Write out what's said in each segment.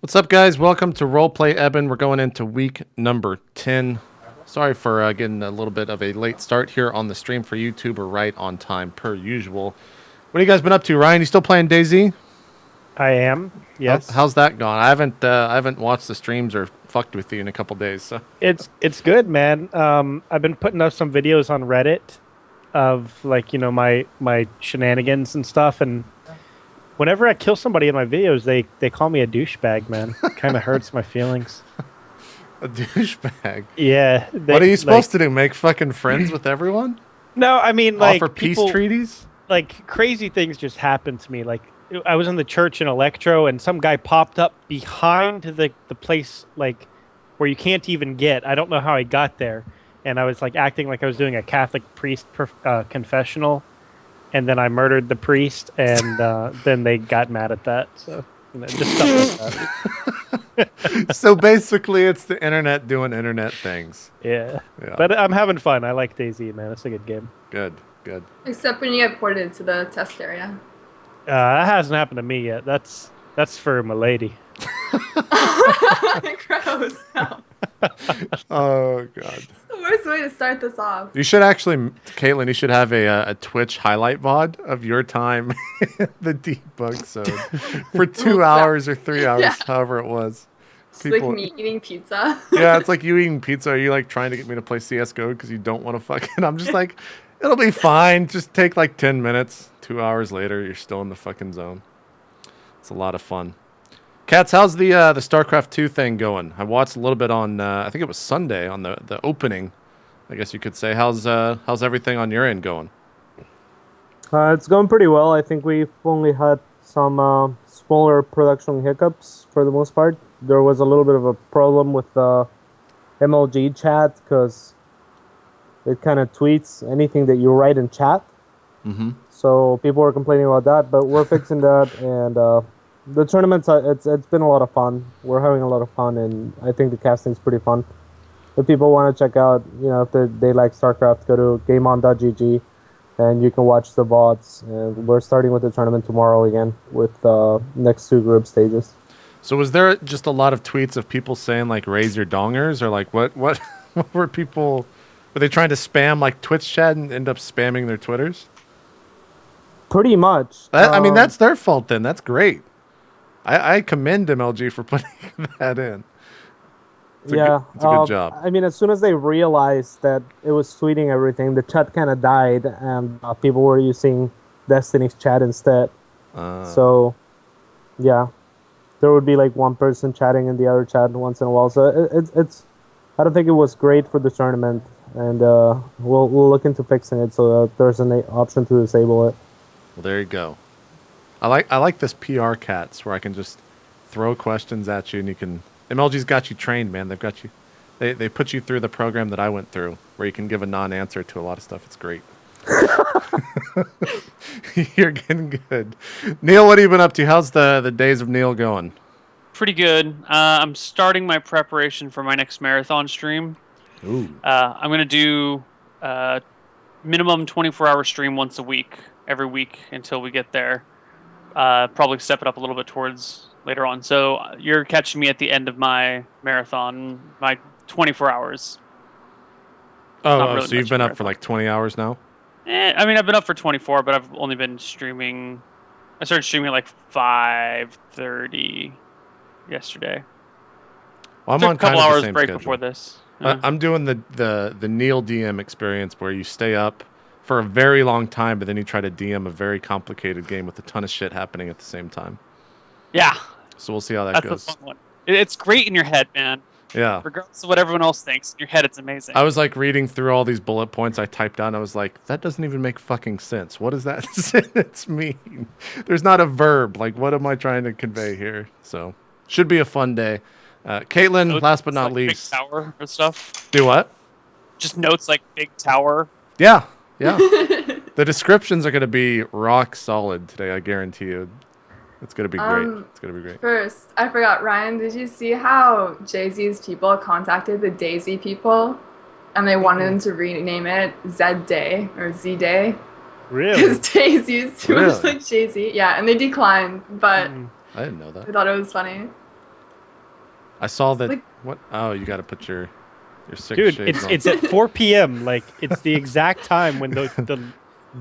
What's up, guys? Welcome to RollPlay Ehbon. We're going into week number 10. Sorry for getting a little bit of a late start here on the stream for YouTube. We're right on time per usual. What have you guys been up to, Ryan? You still playing DayZ? I am. Yes. How's that gone? I haven't watched the streams or fucked with you in a couple days. So It's good, man. I've been putting up some videos on Reddit of my shenanigans and stuff, and whenever I kill somebody in my videos, they call me a douchebag, man. Kind of hurts my feelings. a douchebag. Yeah. What are you supposed to do? Make fucking friends with everyone? No, I mean like Offer peace treaties? like crazy things just happen to me. Like I was in the church in Electro, and some guy popped up behind the place like where you can't even get. I don't know how he got there, and I was like acting like I was doing a Catholic priest confessional, and then I murdered the priest, and then they got mad at that. So just stuff like that. So basically, it's the internet doing internet things. Yeah, but I'm having fun. I like DayZ, man. It's a good game. Good. Except when you get ported to the test area. That hasn't happened to me yet. That's for my lady. Gross. No. Oh, God. It's the worst way to start this off. You should actually, Caitlin, you should have a Twitch highlight VOD of your time in the debug zone for 2 hours or 3 hours, however it was. It's like me eating pizza. Yeah, it's like you eating pizza. Are you like trying to get me to play CSGO because you don't want to fucking... I'm just like, it'll be fine. Just take like 10 minutes. 2 hours later, you're still in the fucking zone. It's a lot of fun. Cats, how's the StarCraft 2 thing going? I watched a little bit on, I think it was Sunday, on the opening, I guess you could say. How's everything on your end going? It's going pretty well. I think we've only had some smaller production hiccups for the most part. There was a little bit of a problem with the MLG chat because it kind of tweets anything that you write in chat. Mm-hmm. So people were complaining about that, but we're fixing that, and the tournaments, it's been a lot of fun. We're having a lot of fun, and I think the casting's pretty fun. If people want to check out, if they like StarCraft, go to gameon.gg, and you can watch the VODs. And we're starting with the tournament tomorrow again with next 2 group stages. So was there just a lot of tweets of people saying like raise your dongers, or like what were people, were they trying to spam like Twitch chat and end up spamming their Twitters? Pretty much. I mean, that's their fault then. That's great. I commend MLG for putting that in. It's a good job. I mean, as soon as they realized that it was tweeting everything, the chat kind of died, and people were using Destiny's chat instead. So, yeah, there would be like one person chatting in the other chat once in a while. So it's I don't think it was great for the tournament, and we'll look into fixing it so that there's an option to disable it. Well, there you go. I like this PR cats where I can just throw questions at you and you can... MLG's got you trained, man. They've got you... They put you through the program that I went through where you can give a non-answer to a lot of stuff. It's great. You're getting good. Neil, what have you been up to? How's the days of Neil going? Pretty good. I'm starting my preparation for my next marathon stream. Ooh. I'm going to do minimum 24-hour stream once a week, every week until we get there. Probably step it up a little bit towards later on. So you're catching me at the end of my marathon, my 24 hours. Really, so you've been up for like 20 hours now? I mean, I've been up for 24, but I've only been streaming. I started streaming at like 5:30 yesterday. Well, I'm Took on a couple kind of hours the same break schedule. before this. I'm doing the Neil DM experience where you stay up for a very long time, but then you try to DM a very complicated game with a ton of shit happening at the same time. Yeah. So we'll see how that That's goes. the fun one. It's great in your head, man. Yeah. Regardless of what everyone else thinks, in your head it's amazing. I was like reading through all these bullet points I typed out, and I was like, that doesn't even make fucking sense. What does that sentence mean? There's not a verb. Like, what am I trying to convey here? So, should be a fun day. Caitlin, Notes last but not like least. Big tower or stuff. Do what? Just notes like big tower. Yeah. The descriptions are going to be rock solid today, I guarantee you. It's going to be great. It's going to be great. First, I forgot, Ryan, did you see how Jay-Z's people contacted the Daisy people and they wanted them to rename it Z-Day or Z-Day? Really? Because Daisy is too much like Jay-Z. Yeah, and they declined, but I didn't know I that. thought it was funny. I saw that. Like- What? Oh, you got to put your six Dude, shades on. it's at 4 p.m. Like it's the exact time when the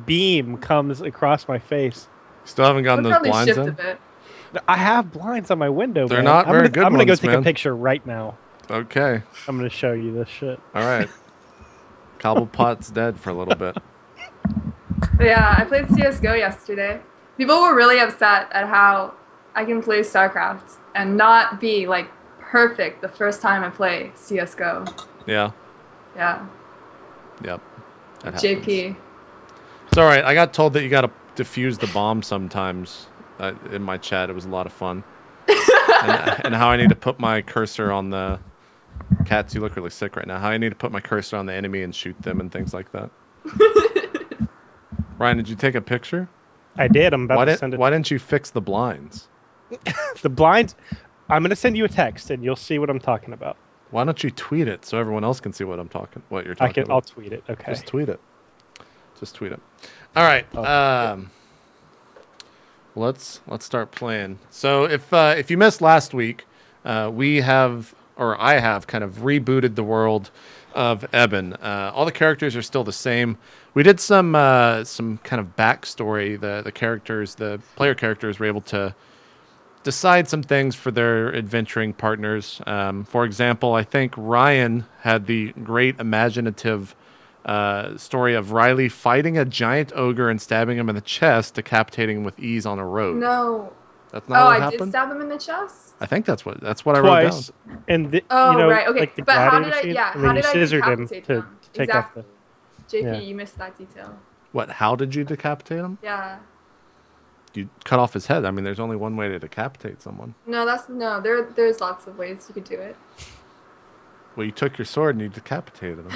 beam comes across my face. Still haven't gotten We'll those probably blinds shift a in. bit. I have blinds on my window. They're man. not very good I'm gonna go ones, take man. a picture right now. Okay. I'm gonna show you this shit. All right. Cobblepot's dead for a little bit. But yeah, I played CS:GO yesterday. People were really upset at how I can play StarCraft and not be like perfect the first time I play CS:GO. Yeah. Yeah, Yep. That happens. JP. It's all right. I got told that you got to defuse the bomb sometimes. In my chat, it was a lot of fun. and how I need to put my cursor on the cats. You look really sick right now. How I need to put my cursor on the enemy and shoot them and things like that. Ryan, did you take a picture? I did. I'm about to send it. Why didn't you fix the blinds? The blinds. I'm gonna send you a text and you'll see what I'm talking about. Why don't you tweet it so everyone else can see what you're talking about? I'll tweet it. Okay. Just tweet it. Just tweet it. All right. Let's start playing. So if you missed last week, I have kind of rebooted the world of Ehbon. All the characters are still the same. We did some kind of backstory. The player characters were able to decide some things for their adventuring partners. For example, I think Ryan had the great imaginative story of Riley fighting a giant ogre and stabbing him in the chest, decapitating him with ease on a road. No. That's not what I happened? did stab him in the chest? I think that's what I wrote down. Twice. And Right, okay. like the But how gladiator did I, scene, yeah, and how then did you I scissored him decapitate to them? take Exactly. off JP, Yeah. you missed that detail. What? How did you decapitate him? Yeah. You cut off his head. I mean, there's only one way to decapitate someone. No, there's lots of ways you could do it. Well, you took your sword and you decapitated him.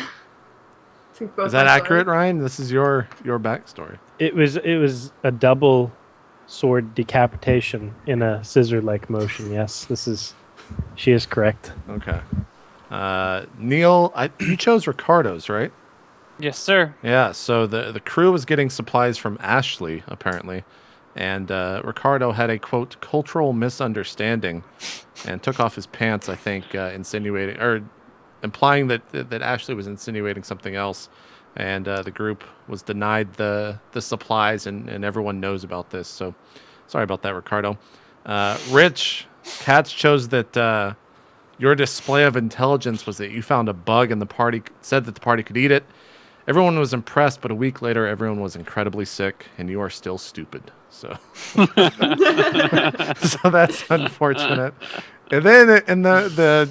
Took both Is that my accurate, swords. Ryan? This is your backstory. It was a double sword decapitation in a scissor-like motion. Yes, she is correct. Okay. Neil, you chose Ricardo's, right? Yes, sir. Yeah, so the crew was getting supplies from Ashley, apparently, and Ricardo had a, quote, cultural misunderstanding and took off his pants, I think, implying that Ashley was insinuating something else, and the group was denied the supplies, and everyone knows about this, so sorry about that, Ricardo. Rich, Katz chose that your display of intelligence was that you found a bug and the party said that the party could eat it. Everyone was impressed, but a week later, everyone was incredibly sick, and you are still stupid. So, so that's unfortunate. And then, in the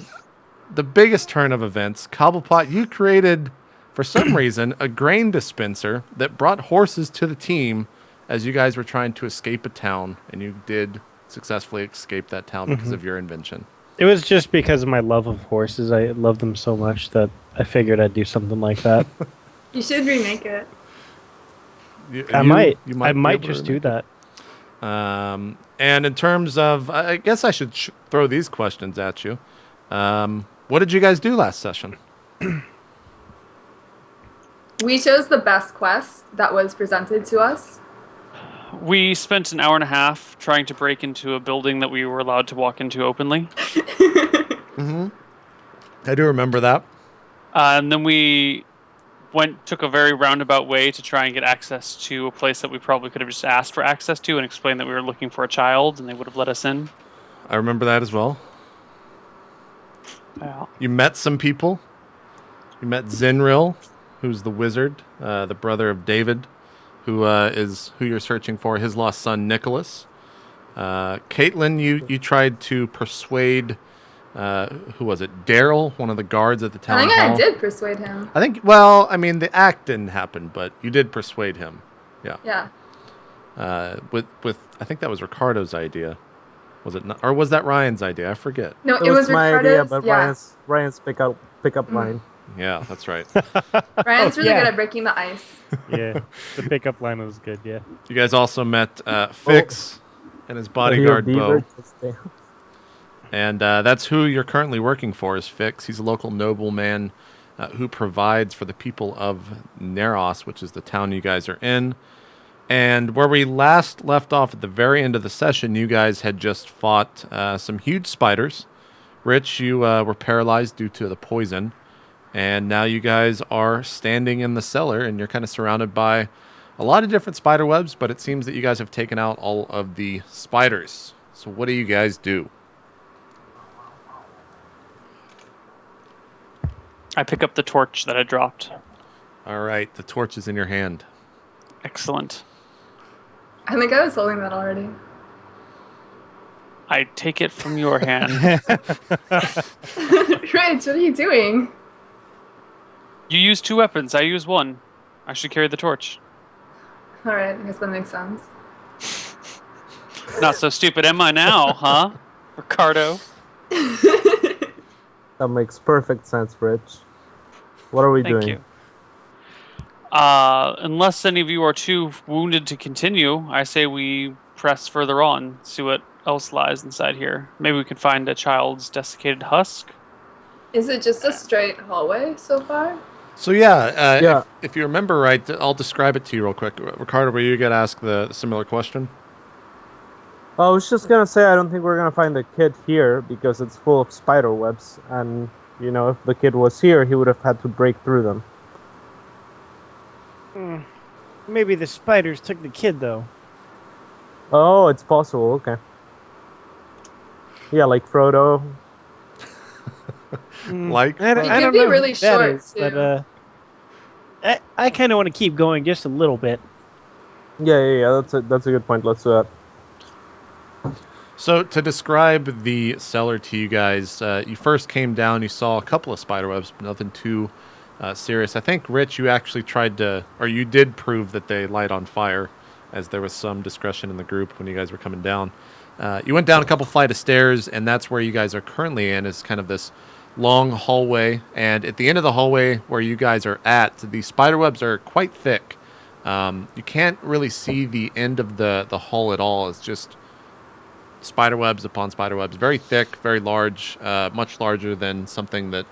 biggest turn of events, Cobblepot, you created, for some reason, a grain dispenser that brought horses to the team as you guys were trying to escape a town, and you did successfully escape that town because of your invention. It was just because of my love of horses. I love them so much that I figured I'd do something like that. You should remake it. I might be able just to do that. And in terms of, I guess I should throw these questions at you. What did you guys do last session? We chose the best quest that was presented to us. We spent an hour and a half trying to break into a building that we were allowed to walk into openly. Mm-hmm. I do remember that. And then we took a very roundabout way to try and get access to a place that we probably could have just asked for access to and explained that we were looking for a child, and they would have let us in. I remember that as well. Yeah. You met some people. You met Zinril, who's the wizard, the brother of David, who is who you're searching for, his lost son, Nicholas. Caitlin, you tried to persuade, who was it? Daryl, one of the guards at the town hall. I did persuade him. The act didn't happen, but you did persuade him. Yeah. Yeah. With I think that was Ricardo's idea. Was it not, or was that Ryan's idea? I forget. No, it was my Ricardo's. idea, but Yeah. Ryan's pickup line. Yeah, that's right. Ryan's really yeah. good at breaking the ice. Yeah, the pickup line was good. Yeah. You guys also met Fix and his bodyguard, Bo. And that's who you're currently working for, is Fix. He's a local nobleman who provides for the people of Neros, which is the town you guys are in. And where we last left off at the very end of the session, you guys had just fought some huge spiders, Rich, you were paralyzed due to the poison, and now you guys are standing in the cellar, and you're kind of surrounded by a lot of different spider webs, but it seems that you guys have taken out all of the spiders. So what do you guys do? I pick up the torch that I dropped. All right, the torch is in your hand. Excellent. I think I was holding that already. I take it from your hand. Rich, what are you doing? You use 2 weapons. I use 1. I should carry the torch. Alright, I guess that makes sense. Not so stupid am I now, huh, Ricardo? That makes perfect sense, Rich. What are we Thank doing? you. Unless any of you are too wounded to continue, I say we press further on, see what else lies inside here. Maybe we can find a child's desiccated husk. Is it just a straight hallway so far? So yeah, Yeah. If you remember right, I'll describe it to you real quick. Ricardo, were you going to ask the similar question? I was just gonna say I don't think we're gonna find the kid here because it's full of spider webs, and you know if the kid was here, he would have had to break through them. Maybe the spiders took the kid, though. Oh, it's possible. Okay. Yeah, like Frodo. Like, I could don't be know really who that short, is, but too. I kind of want to keep going just a little bit. Yeah. That's a good point. Let's do that. so to describe the cellar to you guys, you first came down, you saw a couple of spider webs, but nothing too serious. I think, Rich, you actually tried to, or you did prove that they light on fire, as there was some discussion in the group when you guys were coming down. You went down a couple flight of stairs, and that's where you guys are currently in, is kind of this long hallway. And at the end of the hallway where you guys are at, the spider webs are quite thick. You can't really see the end of the hull at all. It's just spider webs upon spider webs. Very thick, very large, much larger than something that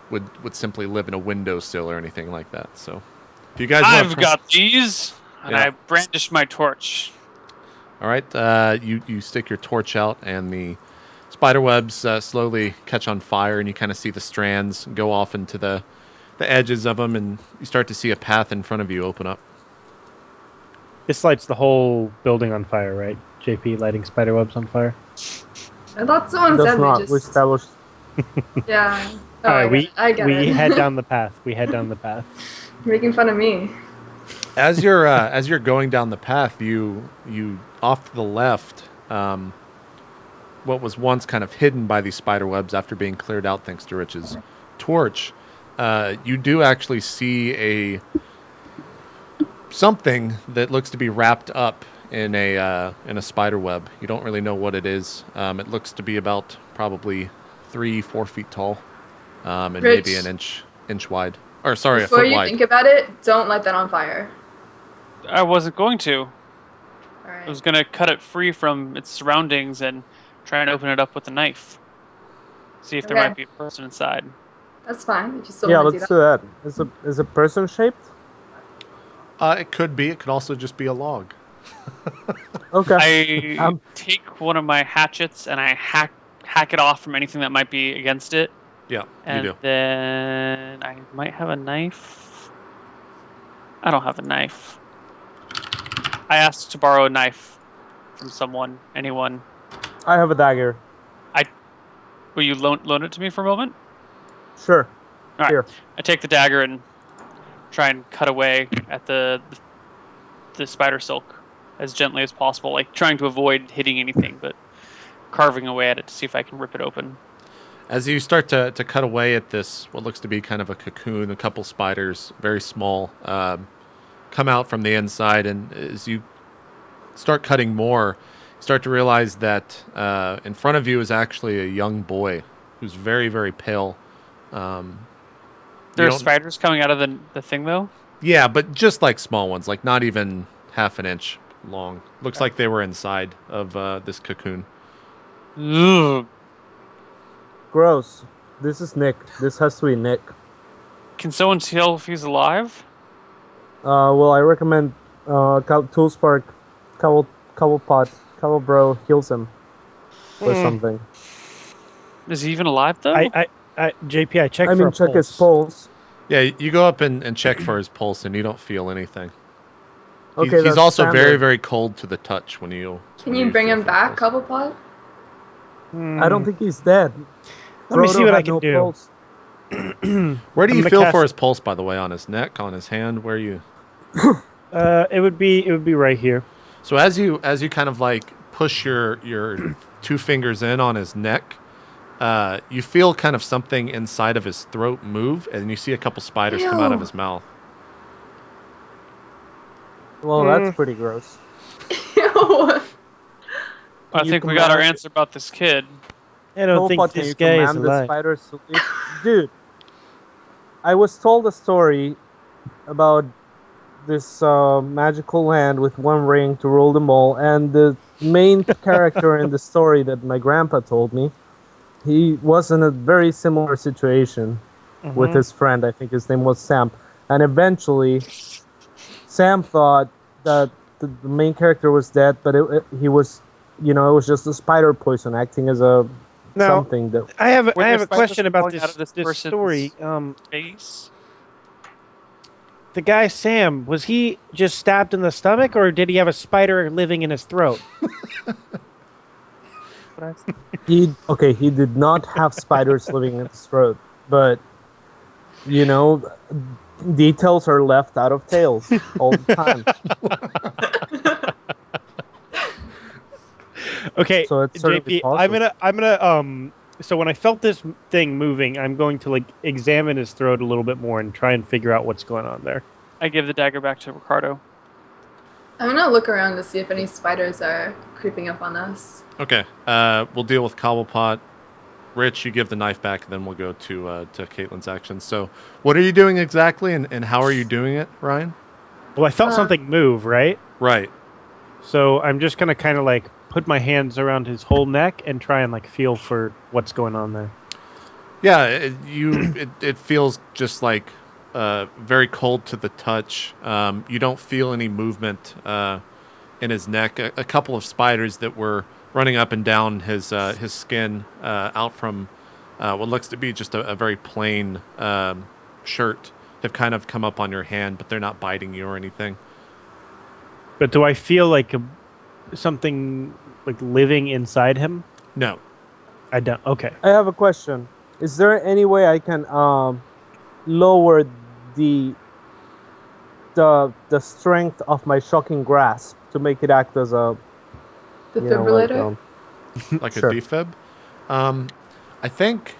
would simply live in a windowsill or anything like that. So if you guys I've got these, and Yeah. I brandish my torch. All right, you stick your torch out, and the spider webs slowly catch on fire, and you kind of see the strands go off into the edges of them, and you start to see a path in front of you open up. This lights the whole building on fire, right? JP lighting spider webs on fire. I thought someone Does said not. we We just... established. Yeah. Oh, All right, I get we it. head down the path. We head down the path. Making fun of me. As you're going down the path, you off to the left, what was once kind of hidden by these spider webs after being cleared out thanks to Rich's torch, you do actually see something that looks to be wrapped up in a spider web. You don't really know what it is. It looks to be about probably 3-4 feet tall, and Rich, maybe an inch wide. Or sorry, a Before foot you wide. think about it, don't light that on fire. I wasn't going to. All I right. was going to cut it free from its surroundings and try and open it up with a knife. See if there Okay. might be a person inside. That's fine. If you still Yeah, want to let's do do that. Is it person shaped? It could be. It could also just be a log. Okay. I take one of my hatchets and I hack it off from anything that might be against it. Yeah, And you do. then I might have a knife. I don't have a knife. I asked to borrow a knife from someone. Anyone. I have a dagger. Will you loan it to me for a moment? Sure. All right. Here. I take the dagger and try and cut away at the spider silk as gently as possible, like trying to avoid hitting anything, but carving away at it to see if I can rip it open. As you start to cut away at this, what looks to be kind of a cocoon, a couple spiders, very small, come out from the inside, and as you start cutting more, you start to realize that in front of you is actually a young boy who's very, very pale. There You are don't- spiders coming out of the thing, though? Yeah, but just like small ones, like not even half an inch long. Looks like they were inside of this cocoon. Ugh. Gross. This is Nick. This has to be Nick. Can someone tell if he's alive? Well, I recommend Toolspark, Cobblepot, Cobblebro heals him or something. Is he even alive though? JP, I checked I for mean, a check his pulse. pulse. Yeah, you go up and check for his pulse, and you don't feel anything. Okay, He's that's also standard. very, very cold to the touch when you. Can you bring him back, Cobblepot? I don't think he's dead. Let me see Frodo what I had can no do. pulse. Where do I'm you gonna feel cast- for his pulse, by the way? On his neck, on his hand? Where you? It would be right here. So as you kind of like push your 2 fingers in on his neck, you feel kind of something inside of his throat move, and you see a couple spiders come out of his mouth. Well, that's pretty gross. Ew. I you think we got our command- answer about this kid. I don't think Cobblepot, can this you guy is command the alive. spiders to leave? Dude, I was told a story about this magical land with one ring to rule them all, and the main character in the story that my grandpa told me, he was in a very similar situation with his friend. I think his name was Sam, and eventually Sam thought that the main character was dead, but he was, it was just a spider poison acting as a Now, something that. I have Were I there have a spiders question about crawling out of this this person's story. Face. The guy Sam, was he just stabbed in the stomach, or did he have a spider living in his throat? He did not have spiders living in his throat, but details are left out of tales all the time. Okay, So it's certainly JP, I'm possible. gonna so when I felt this thing moving, I'm going to examine his throat a little bit more and try and figure out what's going on there. I give the dagger back to Ricardo. I'm gonna look around to see if any spiders are creeping up on us. Okay, we'll deal with Cobblepot. Rich, you give the knife back, and then we'll go to Caitlin's actions. So, what are you doing exactly, and how are you doing it, Ryan? Well, I felt something move, right? Right. So I'm just gonna kind of put my hands around his whole neck and try and feel for what's going on there. Yeah, it feels just very cold to the touch. You don't feel any movement in his neck. A couple of spiders that were running up and down his skin out from what looks to be just a very plain shirt have kind of come up on your hand, but they're not biting you or anything. But do I feel something living inside him? No. I don't. Okay. I have a question. Is there any way I can lower the strength of my shocking grasp to make it act as a Defibrillator? Like Sure. a defib? I think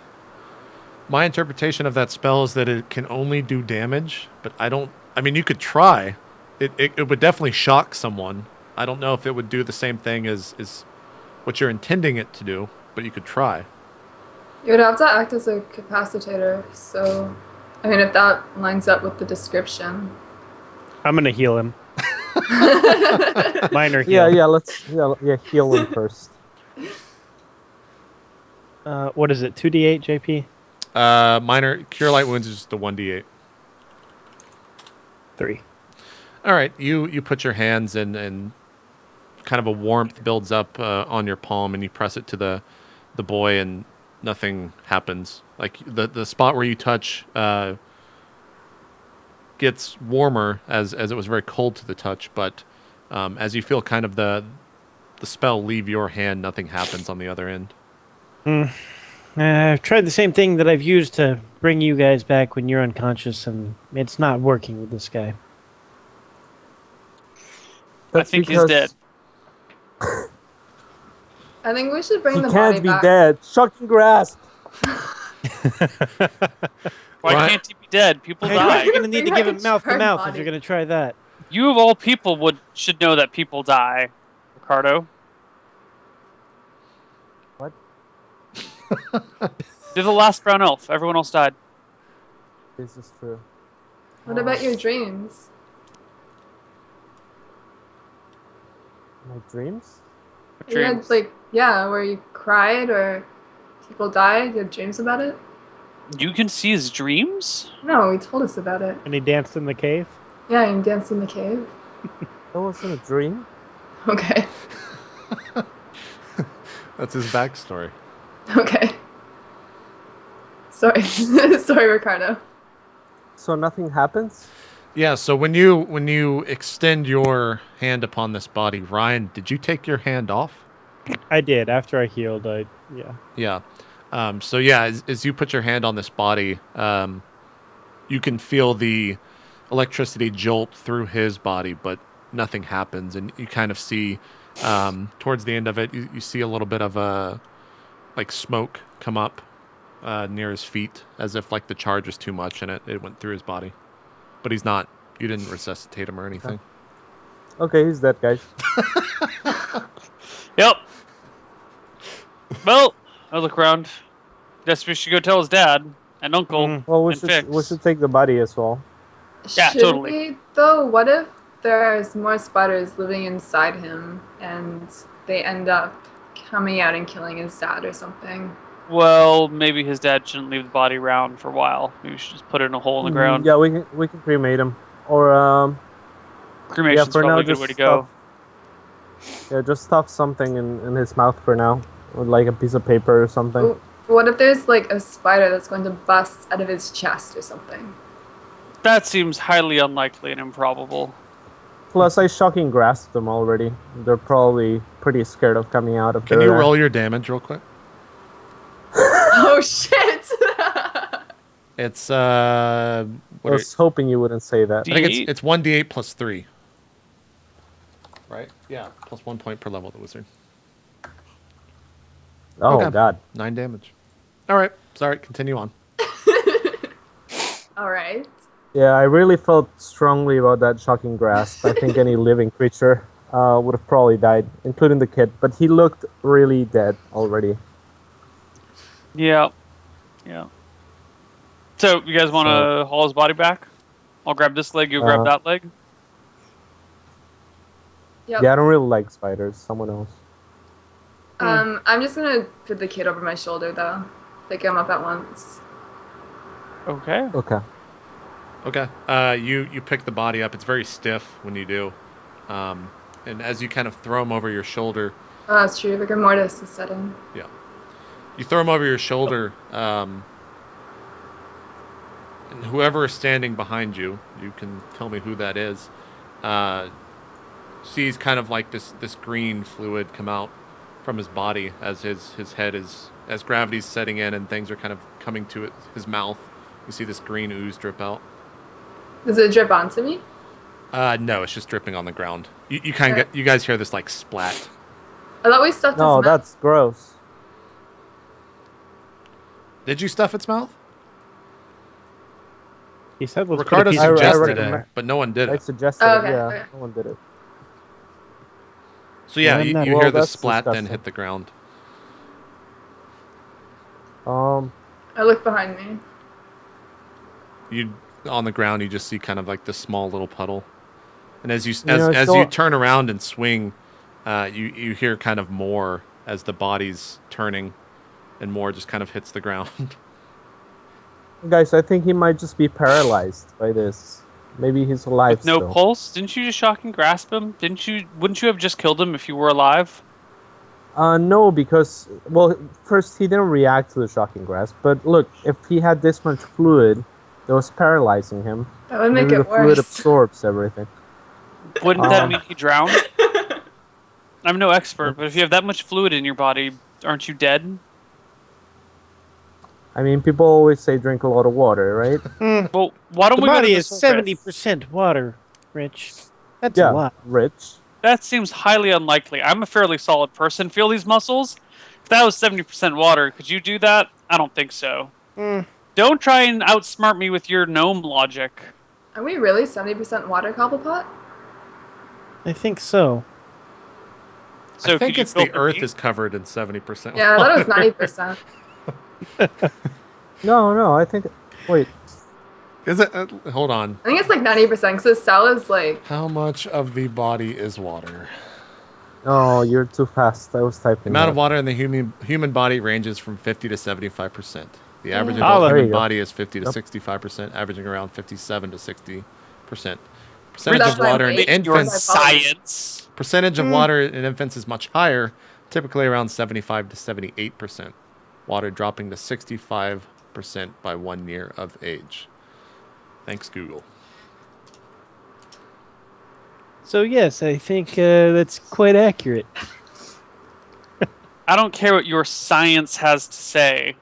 my interpretation of that spell is that it can only do damage, but I mean, you could try. It would definitely shock someone. I don't know if it would do the same thing as what you're intending it to do, but you could try. It would have to act as a capacitator, so I mean if that lines up with the description. I'm gonna heal him. Minor heal. Yeah, heal him first. What is it? 2d8, JP? Minor cure light wounds is just a 1d8. 3. All right, you put your hands in, and kind of a warmth builds up on your palm, and you press it to the boy, and nothing happens. Like the spot where you touch gets warmer as it was very cold to the touch, but as you feel kind of the spell leave your hand, nothing happens on the other end. I've tried the same thing that I've used to bring you guys back when you're unconscious, and it's not working with this guy. I think he's dead. I think we should bring He the can't body be back. dead. Shocking grasp. Why Right. can't he be dead? People Hey, die. you're gonna need to give him Right, mouth to burn mouth if body. you're gonna try that. You of all people should know that people die, Ricardo. What? You're the last brown elf. Everyone else died. This is true. What about your dreams? My dreams? You had Dreams. where you cried or people died. You had dreams about it? You can see his dreams? No, he told us about it. And he danced in the cave. Yeah, you danced in the cave. That wasn't a dream. Okay. That's his backstory. Okay. Sorry, sorry, Ricardo. So nothing happens? Yeah, so when you extend your hand upon this body, Ryan, did you take your hand off? I did after I healed. Yeah. Yeah. So yeah, as you put your hand on this body, you can feel the electricity jolt through his body, but nothing happens, and you kind of see towards the end of it, you see a little bit of like smoke come up near his feet, as if like the charge was too much and it went through his body. But he's not. You didn't resuscitate him or anything. Okay, he's dead, guys. Yep. Well, I look around. Guess we should go tell his dad and uncle. Well, we and should take the body as well. Yeah, Should totally. we, though? What if there's more spiders living inside him and they end up coming out and killing his dad or something? Well, maybe his dad shouldn't leave the body around for a while. Maybe we should just put it in a hole in the ground. Yeah, we can cremate him, or Cremation's for probably now, a good just way to go. just stuff something in his mouth for now, or like a piece of paper or something. Ooh, what if there's like a spider that's going to bust out of his chest or something? That seems highly unlikely and improbable. Plus, I shocking grasped them already. They're probably pretty scared of coming out of Can you roll your damage real quick? Oh shit! It's I was hoping you wouldn't say that. I think D8? it's 1d8 plus 3. Right? Yeah, plus 1 point per level of the wizard. Oh Okay. God. 9 damage. All right. Sorry, continue on. All right. Yeah, I really felt strongly about that shocking grasp. I think any living creature would have probably died, including the kid. But he looked really dead already. Yeah. Yeah. So, you guys want to haul his body back? I'll grab this leg, you grab that leg. Yep. Yeah, I don't really like spiders. Someone else. I'm just gonna put the kid over my shoulder though. Pick him up at once. Okay. Okay. Okay. You pick the body up. It's very stiff when you do. And as you kind of throw him over your shoulder, Oh, that's true. Rigor mortis is setting. yeah. You throw him over your shoulder, and whoever is standing behind you, you can tell me who that is, sees kind of like this green fluid come out from his body as his head is, as gravity's setting in and things are kind of coming to his mouth. You see this green ooze drip out. Does it drip onto me? No, it's just dripping on the ground. You kind of you guys hear this like splat. I thought we stuffed No, his mouth. that's gross. Did you stuff its mouth? He said let's Ricardo put a piece of suggested paper in it, there. but no one did I it. suggested Oh, it, okay, yeah. okay. No one did it. So yeah, Yeah, you no. hear Well, the that's splat then disgusting. hit the ground. I look behind me. You on the ground, you just see kind of like this small little puddle, and as you know, as so- you turn around and swing, you hear kind of more as the body's turning, and more just kind of hits the ground. Guys, I think he might just be paralyzed by this. Maybe he's alive With no still. pulse? Didn't you just shock and grasp him? Wouldn't you have just killed him if you were alive? No, because, well, first, he didn't react to the shocking grasp. But look, if he had this much fluid that was paralyzing him, That would make maybe it the fluid worse. absorbs everything. Wouldn't that mean he drowned? I'm no expert, but if you have that much fluid in your body, aren't you dead? I mean, people always say drink a lot of water, right? Well, why don't The we go to body the is surface? 70% water, Rich. That's Yeah, a lot. Rich. That seems highly unlikely. I'm a fairly solid person. Feel these muscles? If that was 70% water, could you do that? I don't think so. Don't try and outsmart me with your gnome logic. Are we really 70% water, Cobblepot? I think so. So I think could you it's fill the for Earth me? is covered in 70%. Yeah, I thought it was 90%. No, I think... Wait. Is it? Hold on. I think it's like 90% because the cell is like. How much of the body is water? Oh, you're too fast. I was typing The amount that. of water in the human body ranges from 50 to 75%. The average Oh, adult there human you go. body is 50 to Yep. 65%, averaging around 57 to 60%. Percentage That's of water in like Make your infants. science. Percentage of water in infants is much higher, typically around 75 to 78%. Water dropping to 65 100% by 1 year of age. Thanks, Google. So yes, I think that's quite accurate. I don't care what your science has to say.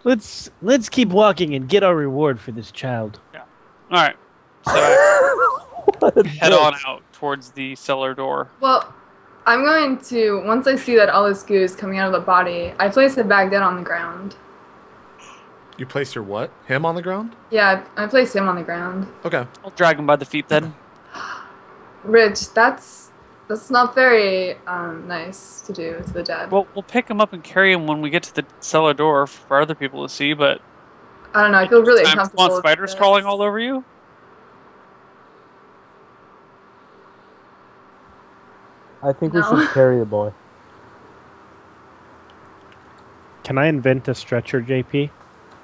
Let's keep walking and get our reward for this child. Yeah. All right. So I head on bitch. out towards the cellar door. Well, I'm going to, once I see that all this goo is coming out of the body, I place it back down on the ground. You place your what? Him on the ground? Yeah, I place him on the ground. Okay. I'll drag him by the feet then. Rich, that's not very nice to do to the dead. Well, we'll pick him up and carry him when we get to the cellar door for other people to see, but... I don't know, I feel really Time uncomfortable. want with spiders this. crawling all over you? I think we No. should carry the boy. Can I invent a stretcher, JP?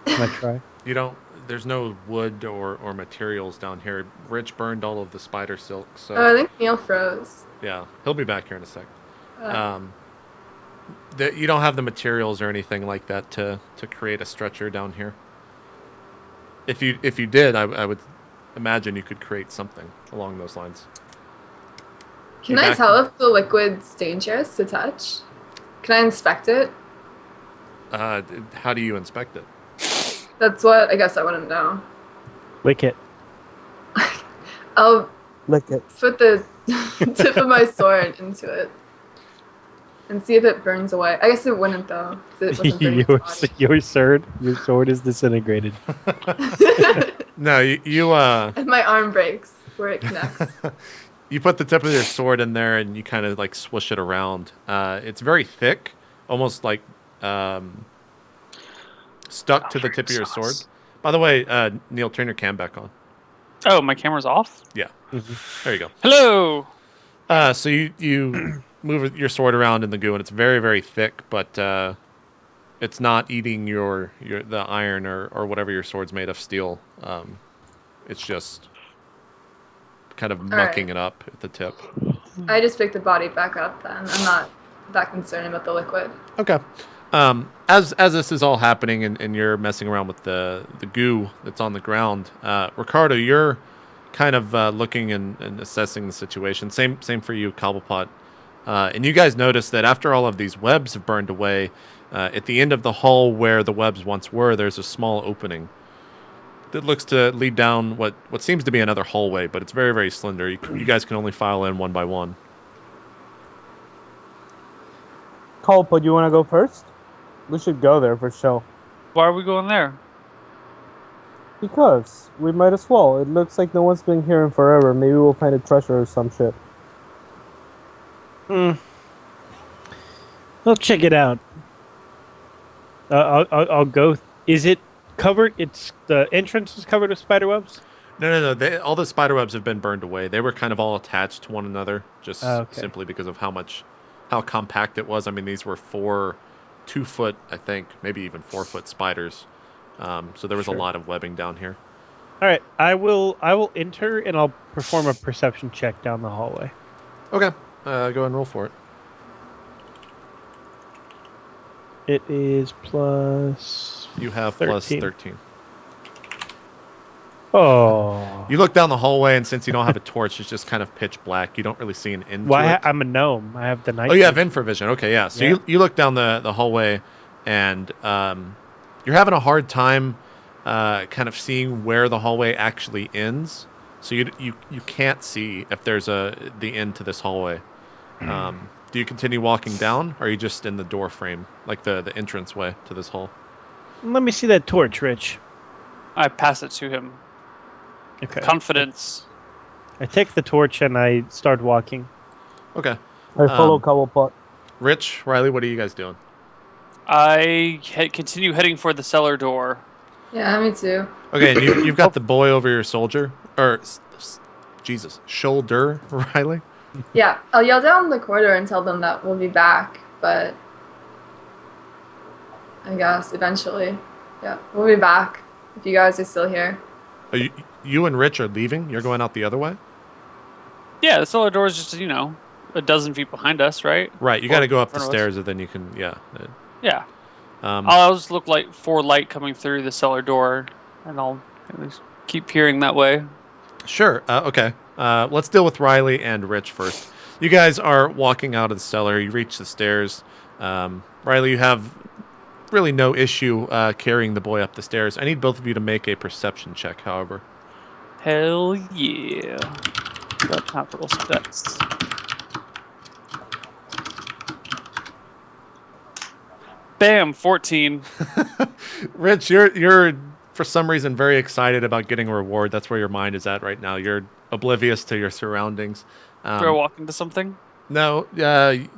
Can I try? You don't. There's no wood or materials down here. Rich burned all of the spider silk, so Oh, I think Neil froze. yeah, he'll be back here in a sec. Uh, You don't have the materials or anything like that to create a stretcher down here. If you did, I would imagine you could create something along those lines. Can You're I back- tell if the liquid's dangerous to touch? Can I inspect it? How do you inspect it? That's what I guess I want to know. Lick it. I'll Lick it. put the tip of my sword into it and see if it burns away. I guess it wouldn't though, 'cause it wasn't burning your, its body. your sword is disintegrated. No, you And my arm breaks where it connects. you put the tip of your sword in there and you kind of like swoosh it around. It's very thick, almost like stuck to the tip of your sword. By the way, Neil, turn your cam back on. Oh, my camera's off? Yeah, there you go. Hello! So you move your sword around in the goo, and it's very, very thick, but it's not eating the iron or whatever your sword's made of, steel. It's just kind of mucking it up at the tip. I just picked the body back up then. I'm not that concerned about the liquid. Okay. As this is all happening and you're messing around with the goo that's on the ground, Ricardo, you're kind of looking and assessing the situation. Same for you, Cobblepot. And you guys notice that after all of these webs have burned away, at the end of the hall where the webs once were, there's a small opening that looks to lead down what seems to be another hallway, but it's very, very slender. You guys can only file in one by one. Colpo, do you want to go first? We should go there for sure. Why are we going there? Because we might as well. It looks like no one's been here in forever. Maybe we'll find a treasure or some shit. I'll check it out. I'll go. Is it covered? It's the entrance is covered with spider webs. No. All the spider webs have been burned away. They were kind of all attached to one another, just Okay. simply because of how compact it was. I mean, these were 2-foot, I think, maybe even 4-foot spiders. So there was a lot of webbing down here. All right, I will enter and I'll perform a perception check down the hallway. Okay, go ahead and roll for it. It is plus. You have 13. plus 13. Oh. You look down the hallway, and since you don't have a torch, it's just kind of pitch black. You don't really see an end to Well, it. I'm a gnome. I have the night. Oh, you have vision. infravision. Okay, yeah. So Yeah. you look down the hallway, and you're having a hard time kind of seeing where the hallway actually ends. So you can't see if there's the end to this hallway. Do you continue walking down, or are you just in the door frame, like the entranceway to this hall? Let me see that torch, Rich. I pass it to him. Okay. Confidence. I take the torch and I start walking. Okay. I follow Um, Cobblepot. Rich, Riley, what are you guys doing? I continue heading for the cellar door. Yeah, me too. Okay, and you've got the boy over your soldier, or Jesus, shoulder, Riley. Yeah, I'll yell down the corridor and tell them that we'll be back, but I guess eventually. Yeah, we'll be back if you guys are still here. Are you and Rich are leaving? You're going out the other way? Yeah, the cellar door is just, a dozen feet behind us, right? Right, you got to go up the front of us. stairs, and then you can, yeah. Yeah. I'll just look like for light coming through the cellar door, and I'll at least keep peering that way. Sure. Okay. Let's deal with Riley and Rich first. You guys are walking out of the cellar. You reach the stairs. Riley, you have really no issue carrying the boy up the stairs. I need both of you to make a perception check, however. Hell yeah. Got time for those stats. Bam, 14. Rich, you're for some reason very excited about getting a reward. That's where your mind is at right now. You're oblivious to your surroundings. Do I walk into something? No, no.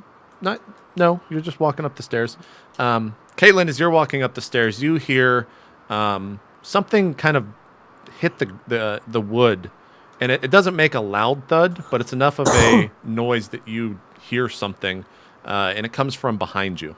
You're just walking up the stairs. Caitlin, as you're walking up the stairs, you hear something kind of hit the wood, and it doesn't make a loud thud, but it's enough of a noise that you hear something, and it comes from behind you.